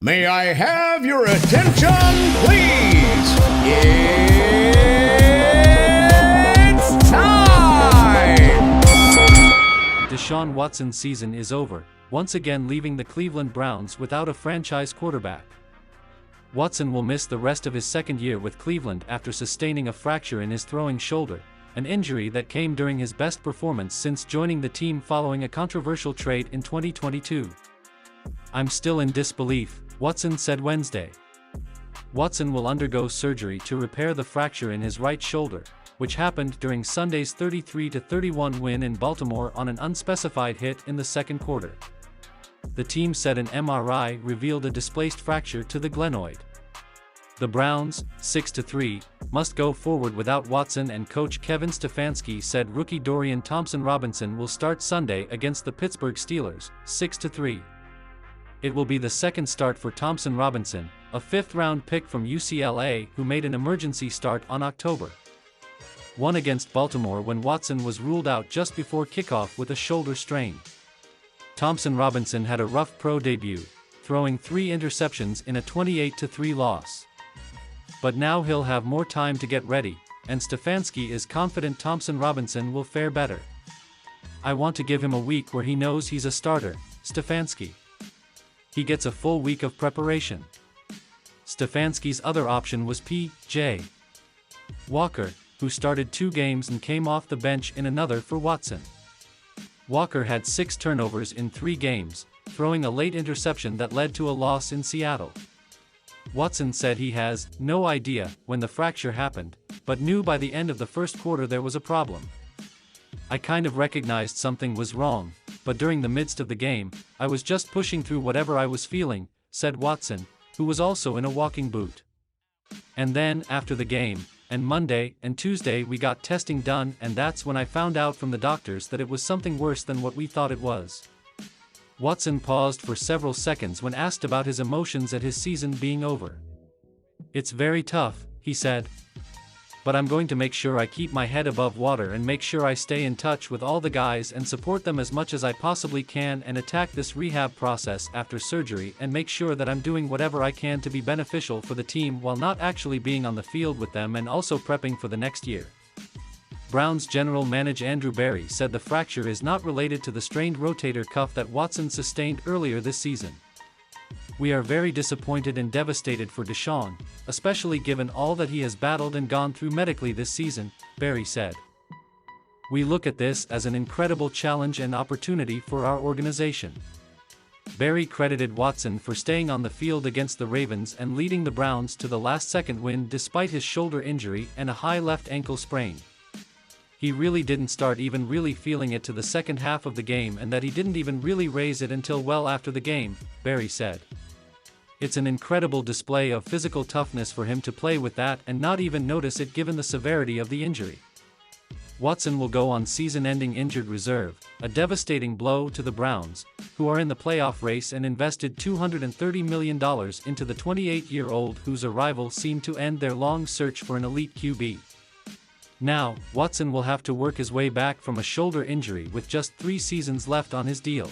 May I have your attention, please? It's time! Deshaun Watson's season is over, once again leaving the Cleveland Browns without a franchise quarterback. Watson will miss the rest of his second year with Cleveland after sustaining a fracture in his throwing shoulder, an injury that came during his best performance since joining the team following a controversial trade in 2022. "I'm still in disbelief," Watson said Wednesday. Watson will undergo surgery to repair the fracture in his right shoulder, which happened during Sunday's 33-31 win in Baltimore on an unspecified hit in the second quarter. The team said an MRI revealed a displaced fracture to the glenoid. The Browns, 6-3, must go forward without Watson, and coach Kevin Stefanski said rookie Dorian Thompson-Robinson will start Sunday against the Pittsburgh Steelers, 6-3. It will be the second start for Thompson-Robinson, a fifth-round pick from UCLA who made an emergency start on October 1 against Baltimore when Watson was ruled out just before kickoff with a shoulder strain. Thompson-Robinson had a rough pro debut, throwing 3 interceptions in a 28-3 loss. But now he'll have more time to get ready, and Stefanski is confident Thompson-Robinson will fare better. "I want to give him a week where he knows he's a starter," Stefanski. "He gets a full week of preparation." Stefanski's other option was P.J. Walker, who started 2 games and came off the bench in another for Watson. Walker had 6 turnovers in 3 games, throwing a late interception that led to a loss in Seattle. Watson said he has no idea when the fracture happened, but knew by the end of the first quarter there was a problem. "I kind of recognized something was wrong, but during the midst of the game, I was just pushing through whatever I was feeling," said Watson, who was also in a walking boot. "And then, after the game, and Monday and Tuesday we got testing done, and that's when I found out from the doctors that it was something worse than what we thought it was." Watson paused for several seconds when asked about his emotions at his season being over. "It's very tough," he said. "But I'm going to make sure I keep my head above water and make sure I stay in touch with all the guys and support them as much as I possibly can and attack this rehab process after surgery and make sure that I'm doing whatever I can to be beneficial for the team while not actually being on the field with them and also prepping for the next year." Browns general manager Andrew Berry said the fracture is not related to the strained rotator cuff that Watson sustained earlier this season. "We are very disappointed and devastated for Deshaun, especially given all that he has battled and gone through medically this season," Berry said. "We look at this as an incredible challenge and opportunity for our organization." Berry credited Watson for staying on the field against the Ravens and leading the Browns to the last-second win despite his shoulder injury and a high left ankle sprain. "He really didn't start even really feeling it to the second half of the game, and that he didn't even really raise it until well after the game," Berry said. "It's an incredible display of physical toughness for him to play with that and not even notice it given the severity of the injury." Watson will go on season-ending injured reserve, a devastating blow to the Browns, who are in the playoff race and invested $230 million into the 28-year-old whose arrival seemed to end their long search for an elite QB. Now, Watson will have to work his way back from a shoulder injury with just 3 seasons left on his deal.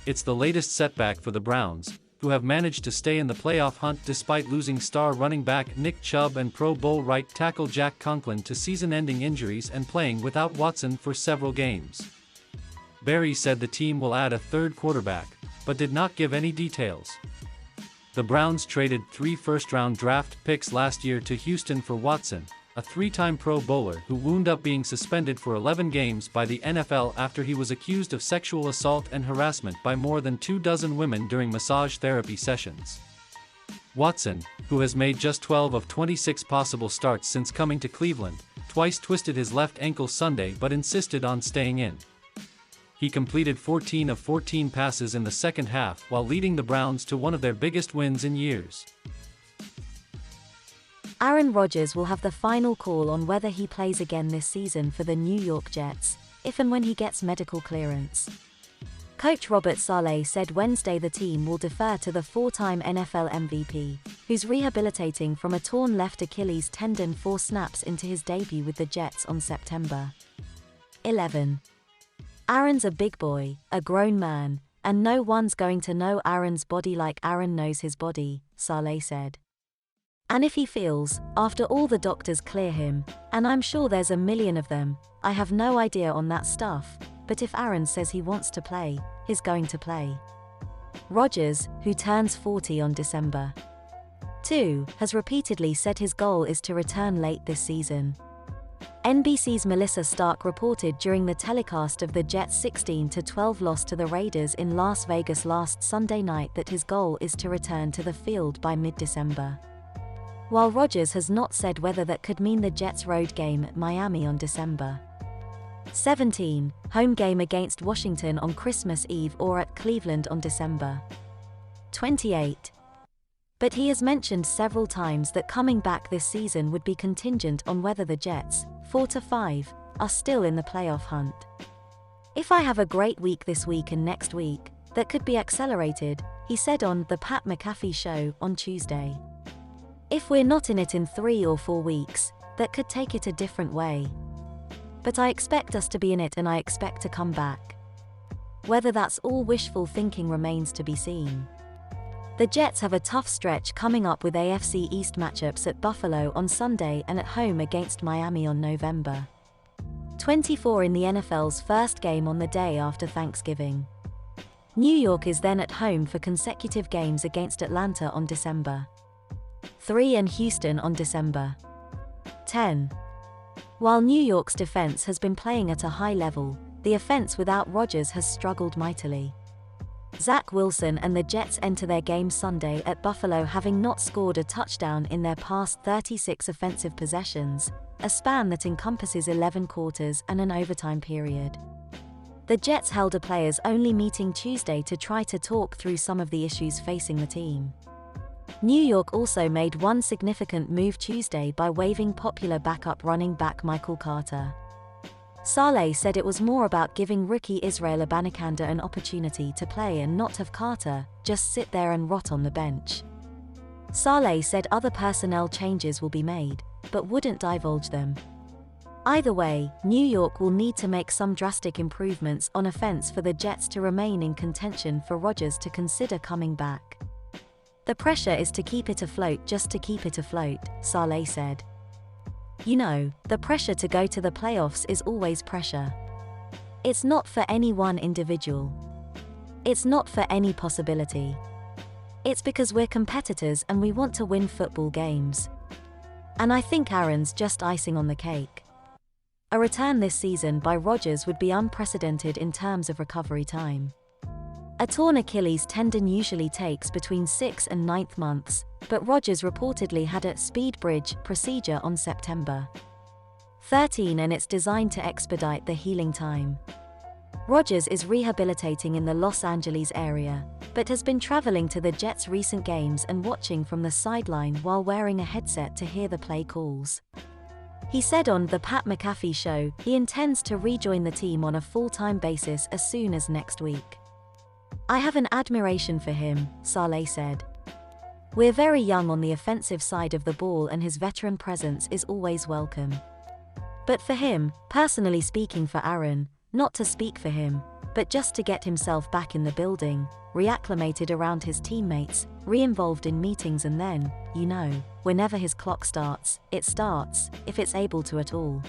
It's the latest setback for the Browns, who have managed to stay in the playoff hunt despite losing star running back Nick Chubb and Pro Bowl right tackle Jack Conklin to season-ending injuries and playing without Watson for several games. Berry said the team will add a third quarterback, but did not give any details. The Browns traded 3 first-round draft picks last year to Houston for Watson, a 3-time Pro Bowler who wound up being suspended for 11 games by the NFL after he was accused of sexual assault and harassment by more than 24 women during massage therapy sessions. Watson, who has made just 12 of 26 possible starts since coming to Cleveland, twice twisted his left ankle Sunday but insisted on staying in. He completed 14 of 14 passes in the second half while leading the Browns to one of their biggest wins in years. Aaron Rodgers will have the final call on whether he plays again this season for the New York Jets, if and when he gets medical clearance. Coach Robert Saleh said Wednesday the team will defer to the 4-time NFL MVP, who's rehabilitating from a torn left Achilles tendon 4 snaps into his debut with the Jets on September 11. "Aaron's a big boy, a grown man, and no one's going to know Aaron's body like Aaron knows his body, Saleh said. And if he feels, after all the doctors clear him, and I'm sure there's a million of them, I have no idea on that stuff, but if Aaron says he wants to play, he's going to play. Rodgers, who turns 40 on December 2, has repeatedly said his goal is to return late this season. NBC's Melissa Stark reported during the telecast of the Jets' 16-12 loss to the Raiders in Las Vegas last Sunday night that his goal is to return to the field by mid-December. While Rodgers has not said whether that could mean the Jets' road game at Miami on December 17, home game against Washington on Christmas Eve, or at Cleveland on December 28. But he has mentioned several times that coming back this season would be contingent on whether the Jets, 4-5, are still in the playoff hunt. If I have a great week this week and next week, that could be accelerated, he said on The Pat McAfee Show on Tuesday. If we're not in it in 3 or 4 weeks, that could take it a different way. But I expect us to be in it and I expect to come back. Whether that's all wishful thinking remains to be seen. The Jets have a tough stretch coming up with AFC East matchups at Buffalo on Sunday and at home against Miami on November 24 in the NFL's first game on the day after Thanksgiving. New York is then at home for consecutive games against Atlanta on December 3 and Houston on December 10. While New York's defense has been playing at a high level, the offense without Rodgers has struggled mightily. Zach Wilson and the Jets enter their game Sunday at Buffalo having not scored a touchdown in their past 36 offensive possessions, a span that encompasses 11 quarters and an overtime period. The Jets held a players-only meeting Tuesday to try to talk through some of the issues facing the team. New York also made one significant move Tuesday by waiving popular backup running back Michael Carter. Saleh said it was more about giving rookie Israel Abanikanda an opportunity to play and not have Carter just sit there and rot on the bench. Saleh said other personnel changes will be made, but wouldn't divulge them. Either way, New York will need to make some drastic improvements on offense for the Jets to remain in contention for Rodgers to consider coming back. The pressure is to keep it afloat just to keep it afloat, Saleh said. You know, the pressure to go to the playoffs is always pressure. It's not for any one individual. It's not for any possibility. It's because we're competitors and we want to win football games. And I think Aaron's just icing on the cake. A return this season by Rodgers would be unprecedented in terms of recovery time. A torn Achilles tendon usually takes between 6 and 9 months, but Rodgers reportedly had a speed bridge procedure on September 13 and it's designed to expedite the healing time. Rodgers is rehabilitating in the Los Angeles area, but has been traveling to the Jets' recent games and watching from the sideline while wearing a headset to hear the play calls. He said on The Pat McAfee Show he intends to rejoin the team on a full-time basis as soon as next week. I have an admiration for him, Saleh said. We're very young on the offensive side of the ball and his veteran presence is always welcome. But for him, personally speaking for Aaron, not to speak for him, but just to get himself back in the building, reacclimated around his teammates, re-involved in meetings and then, you know, whenever his clock starts, it starts, if it's able to at all.